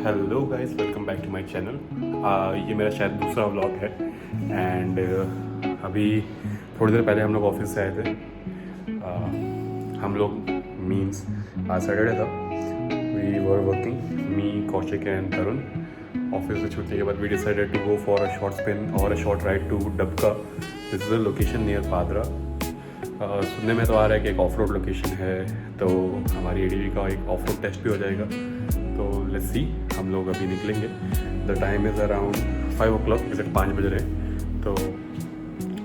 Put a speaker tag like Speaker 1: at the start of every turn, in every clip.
Speaker 1: Hello guys, welcome back to my channel. ये मेरा शायद दूसरा व्लॉग है एंड अभी थोड़ी देर पहले हम लोग ऑफिस से आए थे। हम लोग मीन्स आज सैटरडे था, we were working, me, Kaushik and Tarun. Office से छुट्टी के बाद we decided to go for a short spin और a short ride to Dabka. This is a location near Padra. सुनने में तो आ रहा है कि एक ऑफ रोड लोकेशन है, तो हमारी एडीवी का एक ऑफ रोड टेस्ट भी हो जाएगा। तो लेट्स सी, हम लोग अभी निकलेंगे। The time is around 5 o'clock, exact 5 बज रहे हैं। तो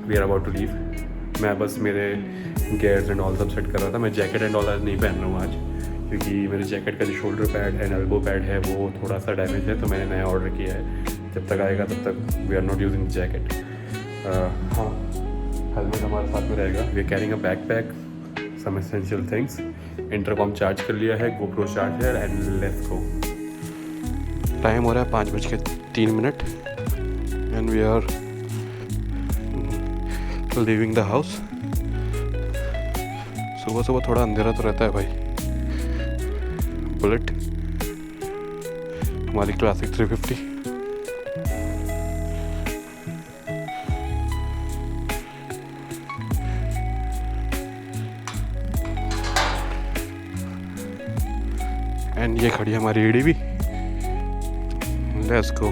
Speaker 1: we are about to leave. मैं बस मेरे गेयर्स एंड ऑल सब सेट कर रहा था। मैं जैकेट एंड ऑल आज नहीं पहन रहा हूँ आज, क्योंकि मेरे जैकेट का जो shoulder pad and elbow pad है वो थोड़ा सा डैमेज है, तो मैंने नया ऑर्डर किया है। जब तक आएगा तब तक we are not using jacket. हाँ, हेलमेट हमारे साथ में रहेगा। We are carrying a backpack, some essential things. Intercom charge कर लिया है, GoPro charger and let's go. Time हो रहा है 5:03 and we are leaving the house. सुबह सुबह थोड़ा अंधेरा तो रहता है भाई। बुलेट हमारी क्लासिक 350। एंड ये खड़ी हमारी एडीवी। Let's go.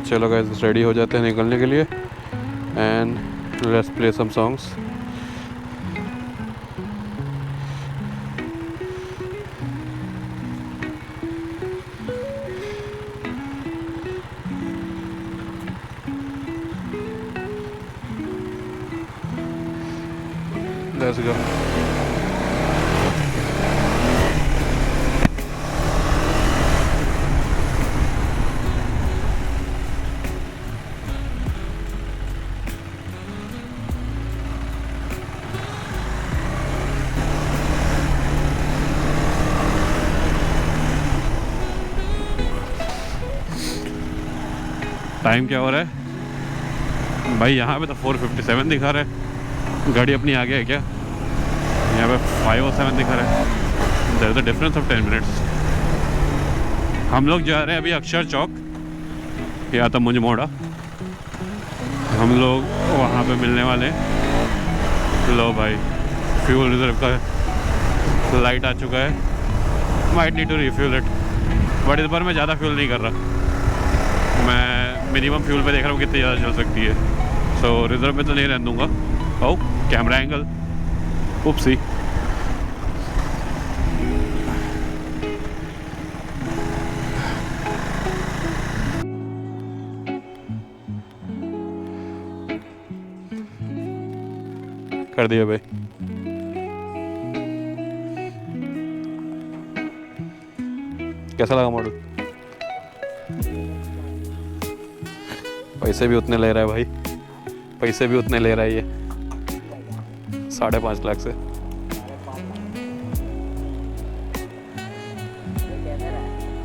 Speaker 1: चलो गाइस, रेडी हो जाते हैं निकलने के लिए and let's play some songs. Let's go. Time क्या हो रहा है भाई? यहाँ पे तो 4:57 दिखा रहा है। गाड़ी अपनी आगे है क्या? यहाँ पे 5:07 दिखा रहा है। There is a difference of 10 minutes. हम लोग जा रहे हैं अभी अक्षर चौक या तो मुंज मोड़ा। हम लोग वहाँ पे मिलने वाले हैं। लो भाई, फ्यूल रिजर्व का लाइट आ चुका है। Might need to refuel it, but इस बार मैं ज़्यादा फ्यूल नहीं कर रहा। मैं मिनिमम फ्यूल पे देख रहा हूँ कितनी ज़्यादा चल सकती है। सो रिजर्व में तो नहीं रहने दूँगा। ओ कैमरा एंगल, उपसी। कर दिया भाई। कैसा लगा मॉडल? पैसे भी उतने ले रहा है भाई, पैसे भी उतने ले रहा है ये, 5.5 लाख से।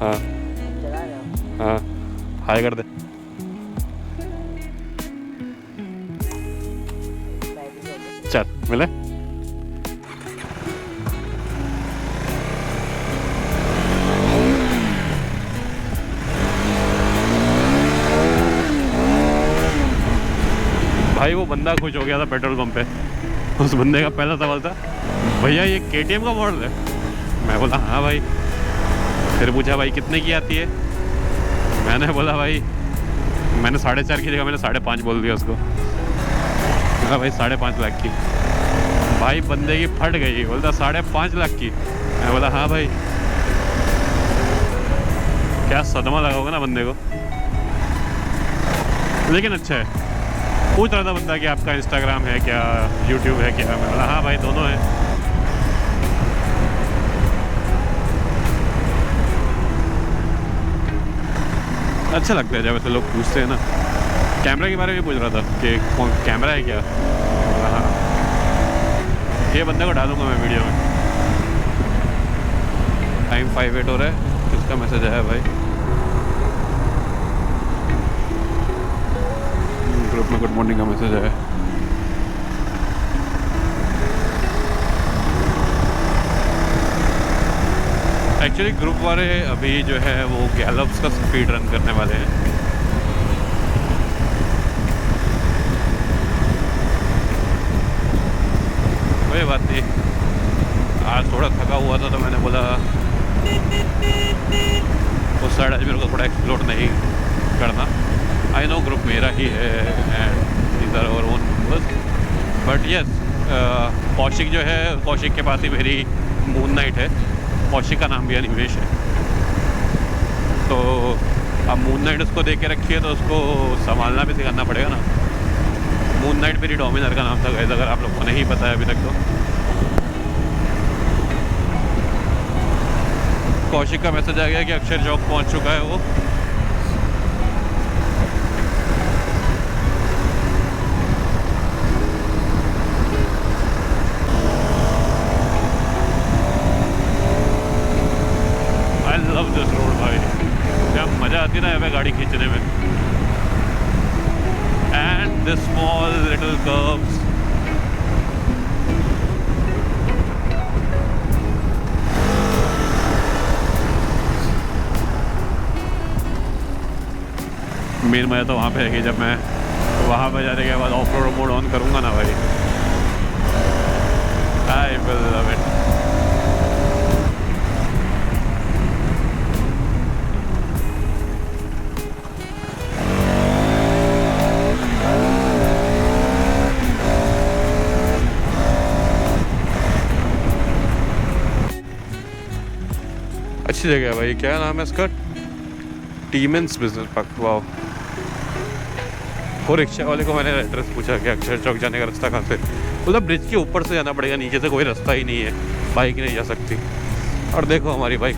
Speaker 1: हाँ हाँ, हाय कर दे। चल मिले। भाई वो बंदा खुश हो गया था पेट्रोल पंप पे। उस बंदे का पहला सवाल था, भैया ये KTM का मॉडल है? मैं बोला हाँ भाई। फिर पूछा भाई कितने की आती है? मैंने बोला भाई, मैंने 4.5 की जगह मैंने 5.5 बोल दिया उसको। हाँ भाई 5.5 लाख की। भाई बंदे की फट गई, बोलता 5.5 लाख की। मैं बोला हाँ भाई। क्या सदमा लगा होगा ना बंदे को, लेकिन अच्छा है। पूछ रहा था बंदा कि आपका इंस्टाग्राम है क्या, यूट्यूब है क्या? मैं बोला हाँ भाई दोनों है। अच्छा लगता है जब ऐसे लोग पूछते हैं ना। कैमरा के बारे में पूछ रहा था कि कौन कैमरा है क्या? हाँ, ये बंदे को डालूंगा मैं वीडियो में। टाइम 5:08 हो रहा है। किसका मैसेज आया भाई? ग्रुप में गुड मॉर्निंग का मैसेज आया। एक्चुअली ग्रुप वाले अभी जो है वो गैलप्स का स्पीड रन करने वाले हैं। कोई बात नहीं, आज थोड़ा थका हुआ था तो मैंने बोला उस साइड आज मेरे को थोड़ा एक्सप्लोर नहीं करना। आई नो ग्रुप मेरा ही है and these are our own members, but yes Kaushik जो है, कौशिक के पास ही मेरी मून नाइट है। कौशिक का नाम भी अनिवेश है, तो अब मून नाइट उसको दे के रखी है तो उसको संभालना भी सिखाना पड़ेगा ना। मून नाइट मेरी डोमिनर का नाम था गाइस, अगर आप लोग को नहीं पता है अभी तक तो। कौशिक का मैसेज आ गया कि अक्षर चौक पहुंच चुका है वो। आई लव दिस रोड भाई, क्या मज़ा आती है ना यहाँ गाड़ी खींचने में। And this small little curves, main मज़ा तो वहाँ पे है कि जब मैं वहाँ पे जाने के बाद ऑफ रोड मोड ऑन करूँगा ना भाई, आई विल लव इट। अच्छी जगह है भाई, क्या नाम है इसका? टीमेंस बिजनेस पार्क। वाह। और रिक्शा वाले को मैंने एड्रेस पूछा कि अक्षर चौक जाने का रास्ता कहाँ से, मतलब ब्रिज के ऊपर से जाना पड़ेगा, नीचे से कोई रास्ता ही नहीं है, बाइक नहीं जा सकती। और देखो हमारी bike,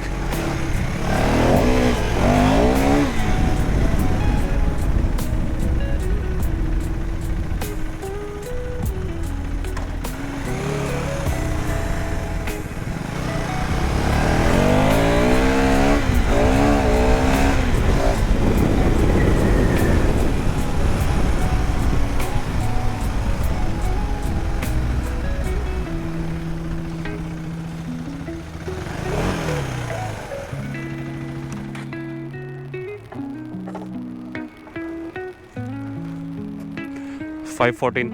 Speaker 1: $5.14।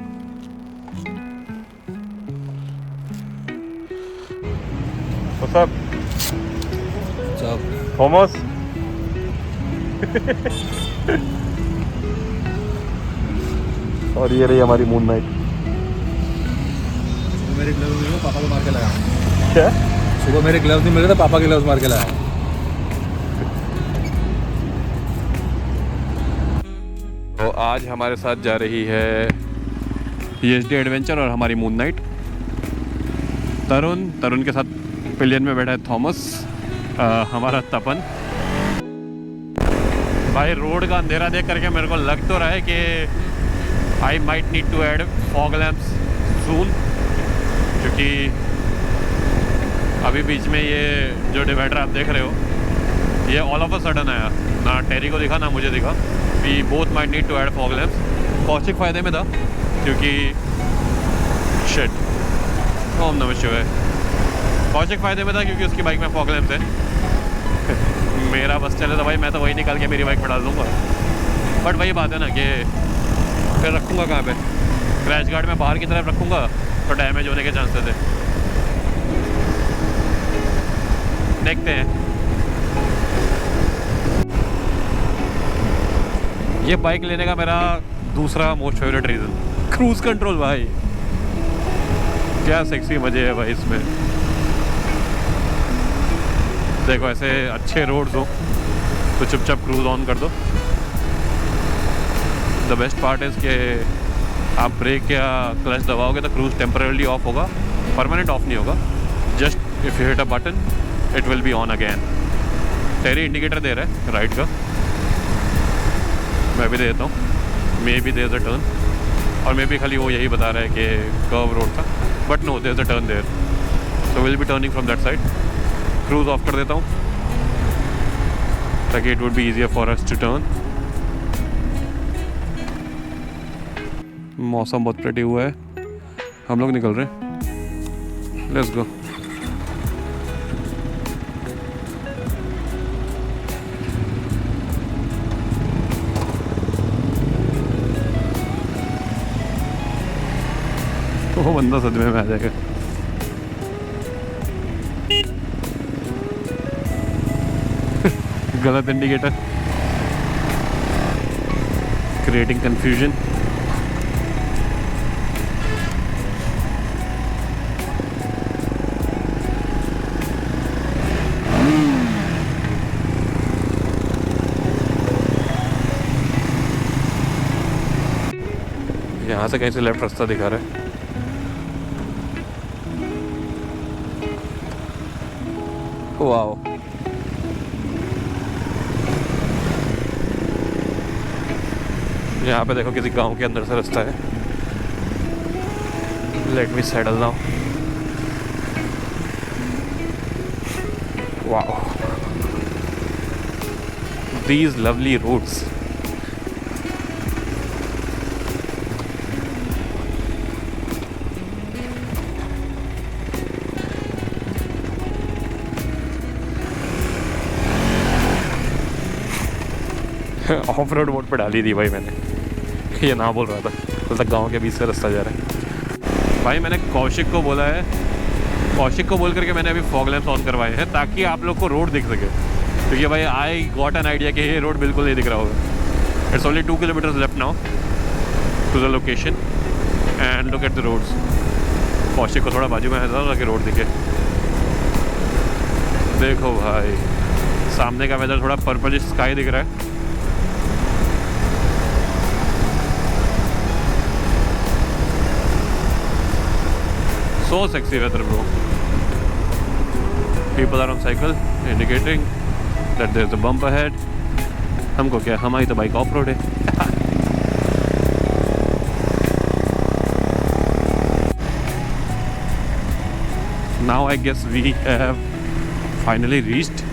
Speaker 1: What's up?
Speaker 2: What's up?
Speaker 1: Thomas? और ये रही हमारी मून नाइट।
Speaker 2: सुबह मेरे ग्लव्स नहीं, पापा को मार के लाया।
Speaker 1: क्या?
Speaker 2: सुबह मेरे ग्लव्स नहीं मिल रहे थे, पापा के ग्लव्स मार के लाया।
Speaker 1: तो आज हमारे साथ जा रही है ESD एडवेंचर और हमारी मून नाइट। तरुण के साथ पिलियन में बैठा है थॉमस, हमारा तपन। भाई रोड का अंधेरा देख करके मेरे को लग तो रहा है कि I might need to add fog lamps soon, क्योंकि अभी बीच में ये जो डिवाइडर आप देख रहे हो, ये ऑल ऑफ अ सडन आया, ना टेरी को दिखा ना मुझे दिखा। We both might need to add fog lamps. Kaushik फ़ायदे में था क्योंकि शिट, ओम नमः शिवाय। कौशिक फ़ायदे में था क्योंकि उसकी बाइक में फॉग लैम्प्स है। मेरा बस चले तो भाई मैं तो वही निकाल के मेरी बाइक पर डाल दूँगा, बट वही बात है ना कि फिर रखूँगा कहाँ पे? क्रैश गार्ड में बाहर की तरफ रखूँगा तो डैमेज होने के चांसेस है। देखते हैं। ये बाइक लेने का मेरा दूसरा most favourite reason, cruise control भाई। क्या सेक्सी मज़े है भाई इसमें। देखो ऐसे अच्छे रोड्स हो तो चुपचाप क्रूज़ ऑन कर दो। द बेस्ट पार्ट इज़ कि आप ब्रेक या क्लच दबाओगे तो क्रूज़ टेम्परेली ऑफ होगा, परमानेंट ऑफ नहीं होगा। Just if you hit a button it will be on again. टेरी इंडिकेटर दे रहा है राइट का, मैं भी दे देता हूँ। Maybe there is a turn, और मे बी खाली वो यही बता रहा है कि कर्व रोड था, but no there is a turn there, so will be turning from that side. Cruise off कर देता हूँ ताकि it would be easier for us to turn. मौसम बहुत प्रेटी हुआ है, हम लोग निकल रहे हैं। Let's go. बंदा सदमे में आ जाएगा। गलत इंडिकेटर, क्रिएटिंग कंफ्यूजन। यहाँ से कहीं से लेफ्ट रास्ता दिखा रहा है। वाओ, यहाँ पे देखो किसी गांव के अंदर से रास्ता है। Let me settle now. Wow, these lovely roads. Off road mode पे डाली थी भाई मैंने, ये ना बोल रहा था, तो तक गाँव के बीच से रास्ता जा रहा है। भाई मैंने कौशिक को बोला है, कौशिक को बोल करके मैंने अभी फॉग लैंप्स ऑन करवाए हैं ताकि आप लोग को रोड दिख सके, क्योंकि भाई आई गॉट एन आइडिया कि ये रोड बिल्कुल नहीं दिख रहा होगा। It's only 2 kilometres left now to the location and look at the roads. Kaushik को थोड़ा बाजू में है ताकि रोड दिखे। देखो भाई सामने का वेदर थोड़ा पर्पल स्काई दिख रहा है। So sexy weather, bro. People are on cycle, indicating that there's a bump ahead. हमको क्या, हमारी तो बाइक ऑफ रोड है। Now I guess we have finally reached.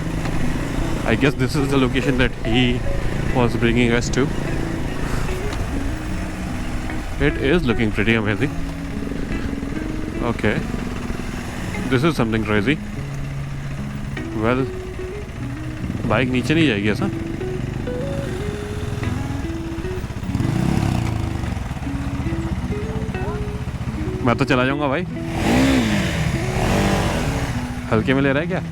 Speaker 1: I guess this is the location that he was bringing us to. It is looking pretty amazing. Okay, this is something crazy. Well, bike नीचे नहीं जाएगी ऐसा? मैं तो चला जाऊंगा भाई। हल्के में ले रहा है क्या?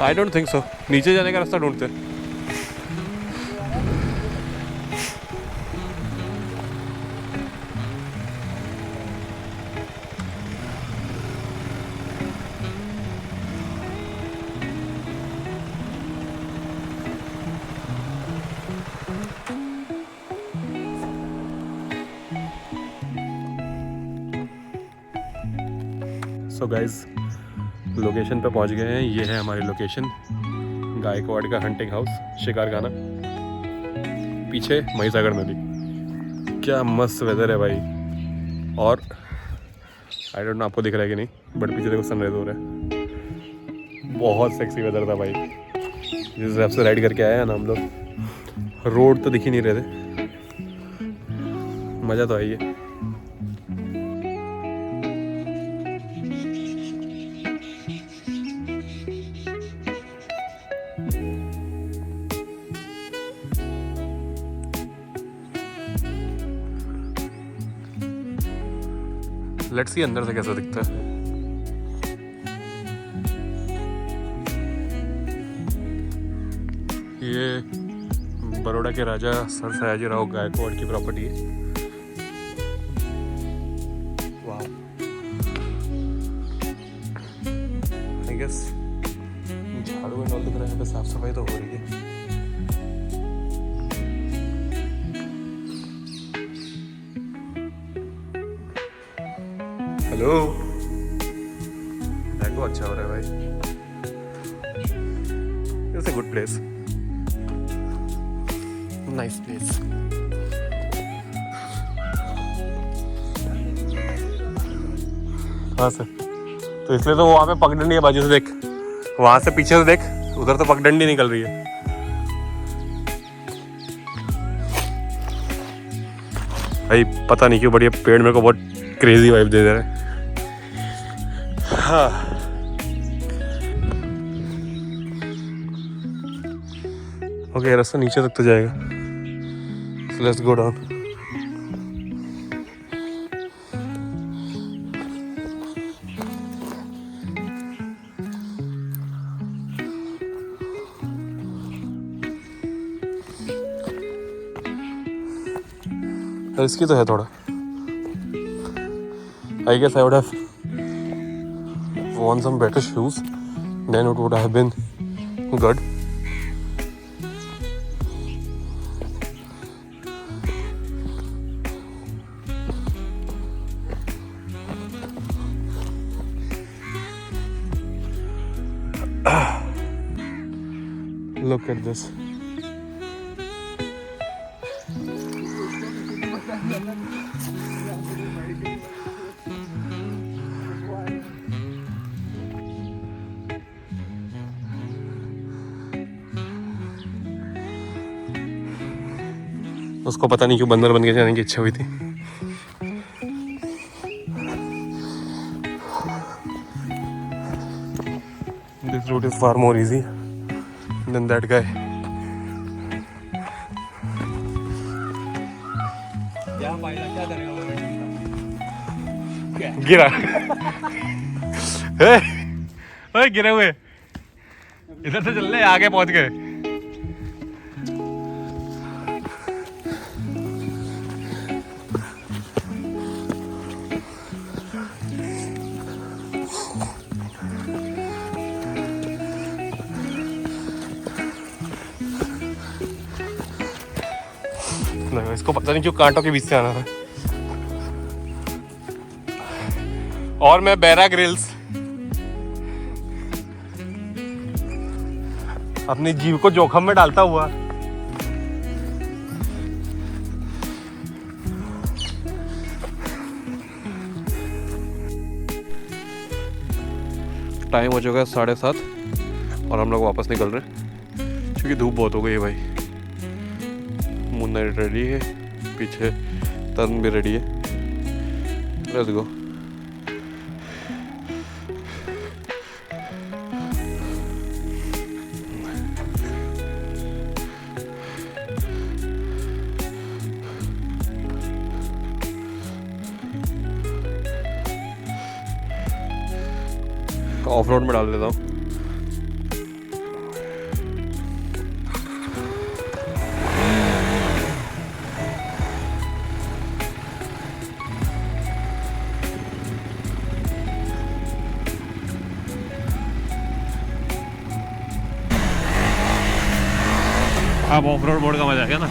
Speaker 1: I don't think so. नीचे जाने का रास्ता ढूंढते हैं। सो गाइज लोकेशन पे पहुंच गए हैं। ये है हमारी लोकेशन, गायकवाड़ का हंटिंग हाउस, शिकारखाना। पीछे महिसागर नदी। क्या मस्त वेदर है भाई। और आई डोंट नो आपको दिख रहा है कि नहीं, बट पीछे देखो सनराइज हो रहा है। बहुत सेक्सी वेदर था भाई। जिस हिसाब से राइड करके आए हैं ना हम लोग, रोड तो दिख ही नहीं रहे थे। मज़ा तो आई है। लेट्स सी अंदर से कैसा दिखता है। ये बड़ौदा के राजा सर सयाजी राव गायकवाड़ की प्रॉपर्टी है। वाह, आई गेस झाड़ू एंड ऑल दिख रहा है। यहाँ पे साफ सफाई तो हो रही है। हेलो, देखो अच्छा हो रहा है भाई। It's a good place, nice place. हाँ सर, तो इसलिए तो वहाँ पे पगडंडी है बाजू से देख, वहाँ से पीछे से देख, उधर तो पगडंडी निकल रही है। भाई पता नहीं क्यों बढ़िया पेड़ मेरे को बहुत क्रेजी वाइब दे रहे हैं। हाँ ओके, रास्ता नीचे तक तो जाएगा, so let's go down. Risky तो है थोड़ा। I guess I would have worn some better shoes, then it would have been good. Look at this. उसको पता नहीं क्यों बंदर बन के जाने की इच्छा हुई थी। This route is far more easy than that guy. गिरा ओए गिरे हुए, इधर से चल ले, आगे पहुंच गए। इसको पता नहीं क्यों कांटों के बीच से आना था। और मैं बेरा ग्रिल्स अपनी जीव को जोखम में डालता हुआ टाइम हो चुका है 7:30 और हम लोग वापस निकल रहे हैं क्योंकि धूप बहुत हो गई है भाई। मुन्ना रेडी है, पीछे तन भी रेडी है। Let's go. ऑफ रोड में डाल देता हूँ। अब ऑफ रोड मोड का मजा आ गया ना।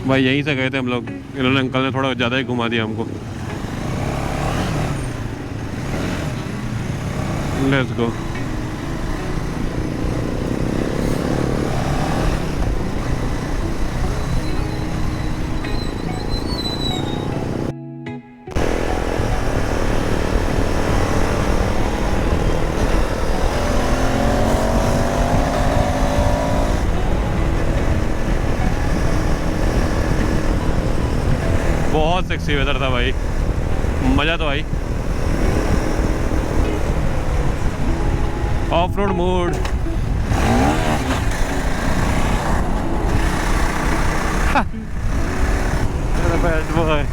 Speaker 1: भाई यहीं से गए थे हम लोग, इन्होंने अंकल ने थोड़ा ज़्यादा ही घुमा दिया हमको। Let's go. बहुत सेक्सी वेदर था भाई, मज़ा तो आई। Off road mode. Bad boy.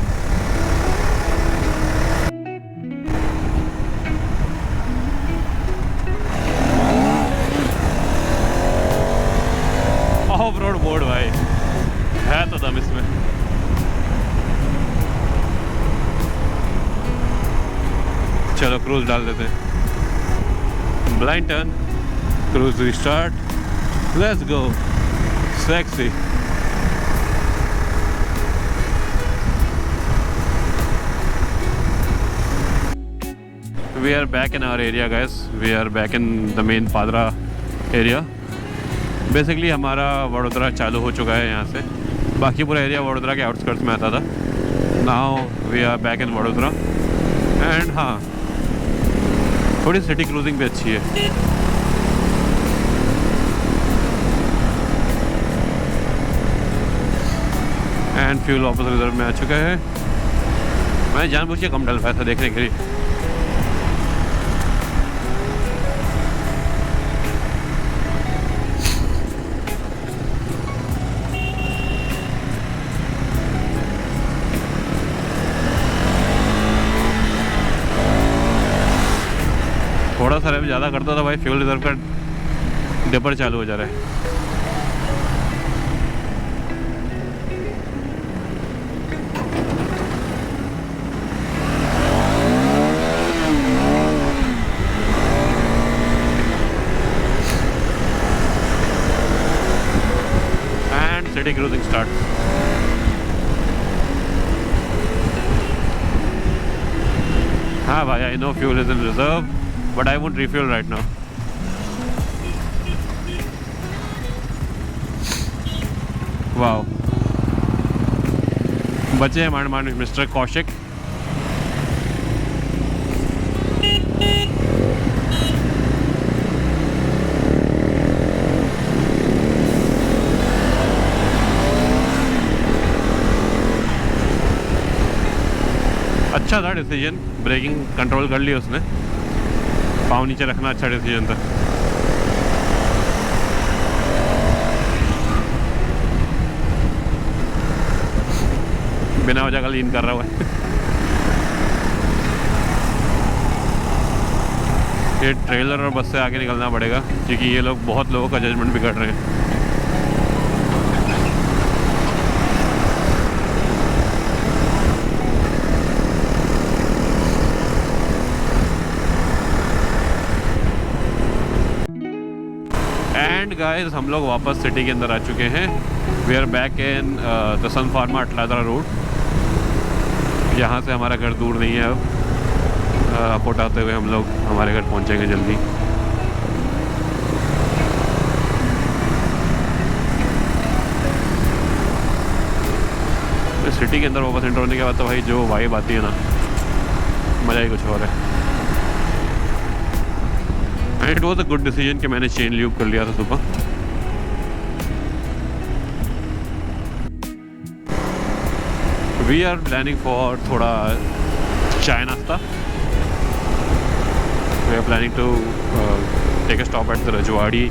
Speaker 1: चलो क्रूज डाल देते हैं। Blind turn, cruise restart, let's go, sexy. We are back in our area guys, we are back in the main पादरा area। Basically हमारा वडोदरा चालू हो चुका है यहाँ से, बाकी पूरा एरिया वडोदरा के आउटस्कर्ट्स में आता था। Now we are back in Vadodara and हाँ, थोड़ी सिटी क्रूजिंग भी अच्छी है। एंड फ्यूल वापस रिजर्व में आ चुका है। मैं जानबूझ के कम डलवाया था देखने के लिए। थोड़ा सा रेव ज़्यादा करता था भाई, फ्यूल रिजर्व का डिपर चालू हो जा रहा है। And city cruising start. हाँ भाई, I know fuel is in reserve but I won't refuel right now. Wow, बचे हैं मान मिस्टर कौशिक। अच्छा था डिसीजन, ब्रेकिंग कंट्रोल कर ली उसने, पाँव नीचे रखना अच्छा डिसीजन था। बिना वजह का लीन कर रहा हुआ है। ये ट्रेलर और बस से आगे निकलना पड़ेगा क्योंकि ये लोग बहुत लोगों का जजमेंट बिगड़ रहे हैं। एंड गाइस, हम लोग वापस सिटी के अंदर आ चुके हैं। We are back in the Sun Pharma Atladara road. यहाँ से हमारा घर दूर नहीं है। अब अपोट आते हुए हम लोग हमारे घर पहुँचेंगे जल्दी। सिटी के अंदर वापस एंटर होने के बाद तो भाई जो वाइब आती है ना, मज़ा ही कुछ और है। And it was a good decision कि मैंने चेन ल्यूब कर लिया था सुबह। वी आर प्लानिंग फॉर थोड़ा चाय नाश्ता। We are planning to take a stop at the Rajwadi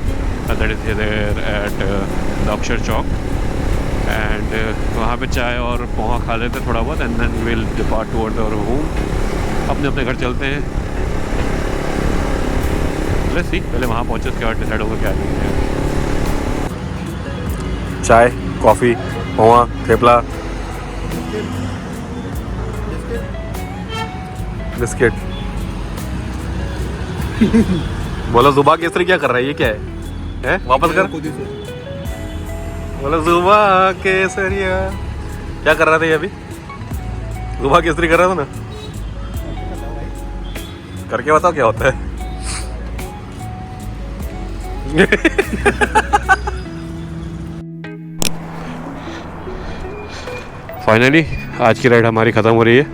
Speaker 1: that is there at the Akshar Chowk, and वहाँ पे चाय और पोहा खा लेते थोड़ा बहुत, and then will depart toward our home. अपने अपने घर चलते हैं। लेट्स सी, पहले वहाँ पहुँचे उसके बाद डिसाइड होगा क्या करते हैं। चाय, कॉफ़ी, पोहा, थेपला, बिस्किट। बोलो जुबा केसरी क्या कर रहा है? ये क्या है? वापस कर। बोलो जुबा केसरिया क्या कर रहा था ये अभी? जुबा केसरी कर रहा था ना? करके बताओ क्या होता है। फाइनली आज की राइड हमारी ख़त्म हो रही है।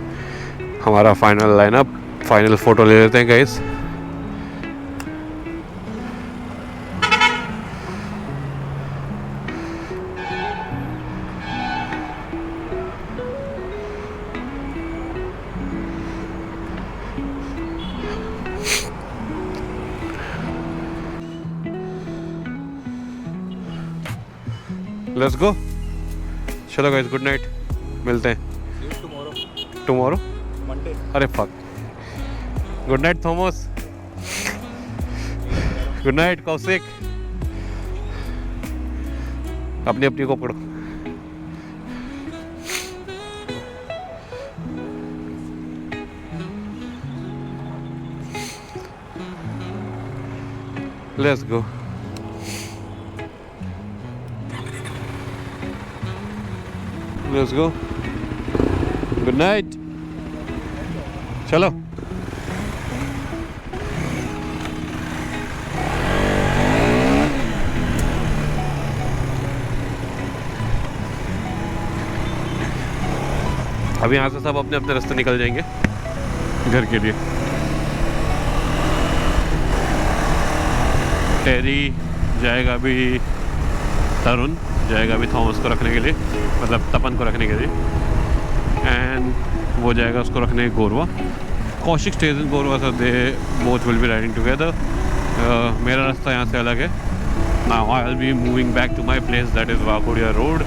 Speaker 1: हमारा फाइनल लाइनअप, फाइनल फ़ोटो ले लेते हैं गाइस। Let's go. चलो गाइस, गुड नाइट, मिलते हैं टुमारो मंडे। अरे fuck, good night Thomas, good night Kaushik. अपनी अपनी को पकड़ो। Let's go. Let's go. Good night. चलो। अब यहाँ से सब अपने अपने रास्ते निकल जाएंगे घर के लिए। टेरी जाएगा अभी, तरुण जाएगा अभी थॉमस को रखने के लिए, मतलब तपन को रखने के लिए, एंड वो जाएगा उसको रखने गोरवा। Kaushik stays in Gorwa, so they both will be riding together. मेरा रास्ता यहाँ से अलग है। Now I will be moving back to my place, that is Waghodia road.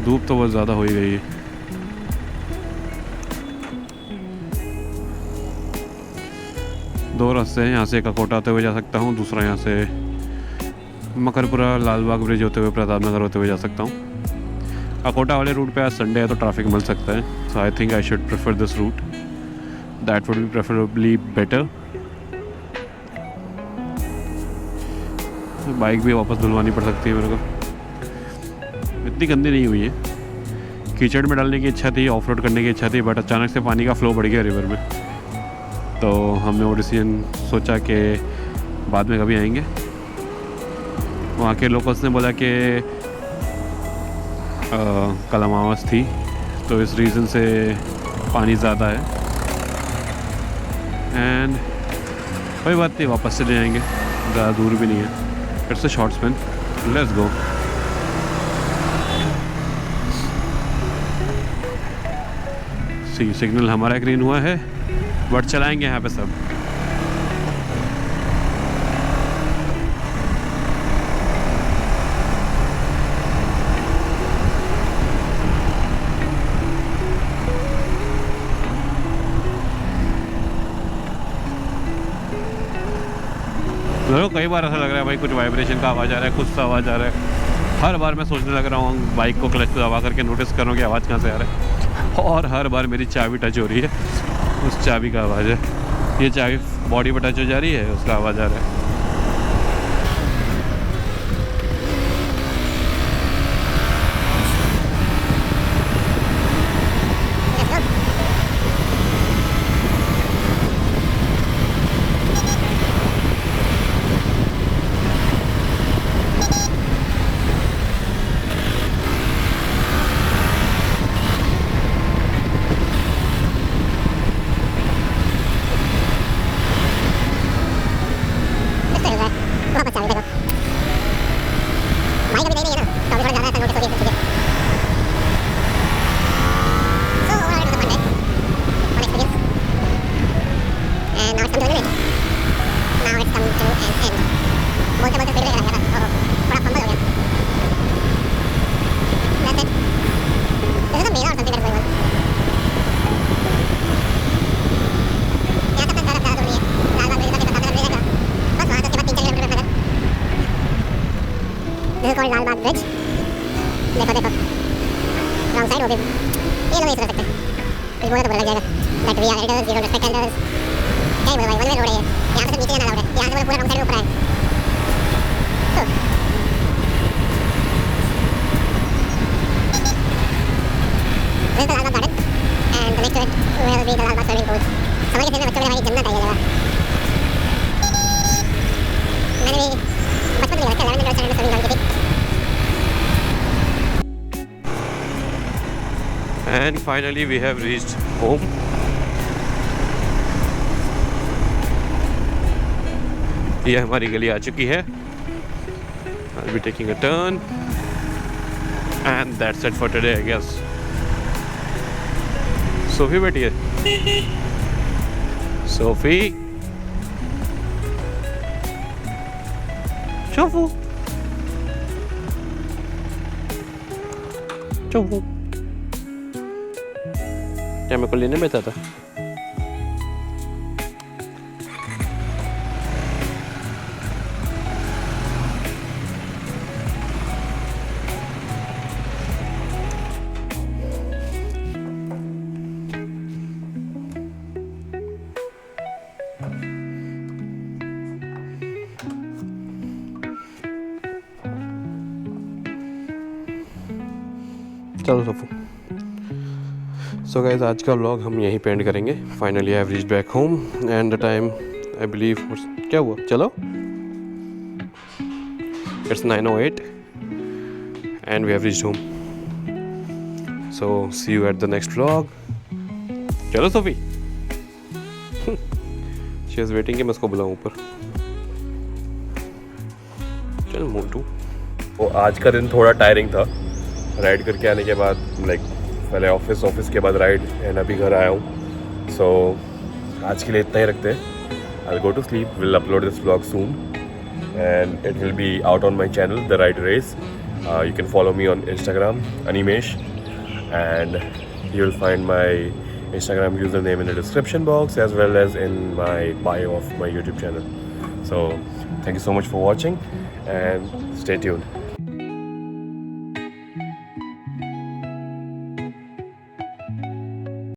Speaker 1: धूप तो बहुत ज़्यादा हो ही गई है। दो रास्ते हैं, यहाँ से ककोटा होते हुए जा सकता हूँ, दूसरा यहाँ से मकरपुरा लालबाग ब्रिज होते हुए प्रताप नगर होते हुए जा सकता हूँ। ककोटा वाले रूट पे आज संडे है तो ट्रैफिक मिल सकता है, so I think I should prefer this route, that would be preferably better. Bike भी वापस धुलवानी पड़ सकती है मेरे को, इतनी गंदी नहीं हुई है। कीचड़ में डालने की इच्छा थी, ऑफ रोड करने की इच्छा थी, बट अचानक से पानी का फ्लो बढ़ गया रिवर में, तो हमने वो डिसीजन सोचा कि बाद में कभी आएंगे। वहाँ के लोकल्स ने बोला कि कल अमावस थी तो इस रीज़न से पानी ज़्यादा है, एंड कोई बात नहीं, वापस चले जाएंगे, ज़्यादा दूर भी नहीं है। It's a short Spain, let's go. Signal हमारा ग्रीन हुआ है, बट चलाएंगे यहाँ पे सब। कई बार ऐसा लग रहा है भाई कुछ वाइब्रेशन का आवाज़ आ रहा है, कुछ सा आवाज़ आ रहा है। हर बार मैं सोचने लग रहा हूँ, बाइक को क्लच पे दबा करके नोटिस कर रहा हूँ कि आवाज़ कहाँ से आ रहा है, और हर बार मेरी चाबी टच हो रही है, उस चाबी का आवाज़ है। ये चाबी बॉडी पर टच हो जा रही है, उसका आवाज़ आ रहा है।
Speaker 3: लालबाग ब्रिज, देखो देखो रॉन्ग साइड हो गई, ये लोग नहीं चल सकते, कुछ बोला तो बुरा लग जाएगा। But we are elders, we don't respect elders. क्या ही बोला भाई, वन वे रोड है, यहाँ से नीचे जाना अलाउड है, यहाँ से पूरा रॉन्ग साइड में ऊपर है। This is the Lalbagh Garden, and the next to it will be the Lalbagh swimming pool. समझ के चलना बच्चों मेरे भाई जन्नत है ये जगह। मैंने भी बचपन में लगता है 11 में स्विमिंग करनी थी।
Speaker 1: And finally we have reached home. ये हमारी गली आ चुकी है। I'll be taking a turn, and that's it for today, I guess. Sophie बैठी है। सोफी, चोफू, चोफू, क्या मेरे को लेने में था? चलो सफू। सो गाइस आज का व्लॉग हम यहीं पे एंड करेंगे। Finally I have reached back home and the time I believe क्या हुआ चलो it's 9:08 and we have reached home. So see you at the next vlog. चलो सोफी शी इज वेटिंग कि मैं उसको बुलाऊं ऊपर। चल मोटू। वो आज का दिन थोड़ा टायरिंग था। राइड करके आने के बाद लाइक पहले ऑफिस के बाद राइड एंड अभी घर आया हूँ। सो आज के लिए इतना ही रखते हैं। I go to sleep, will upload this vlog soon and it will be out on my channel the ride race. You can follow me on Instagram animesh and you will find my Instagram username in the description box as well as in my bio of my YouTube channel. So thank you so much for watching and stay tuned.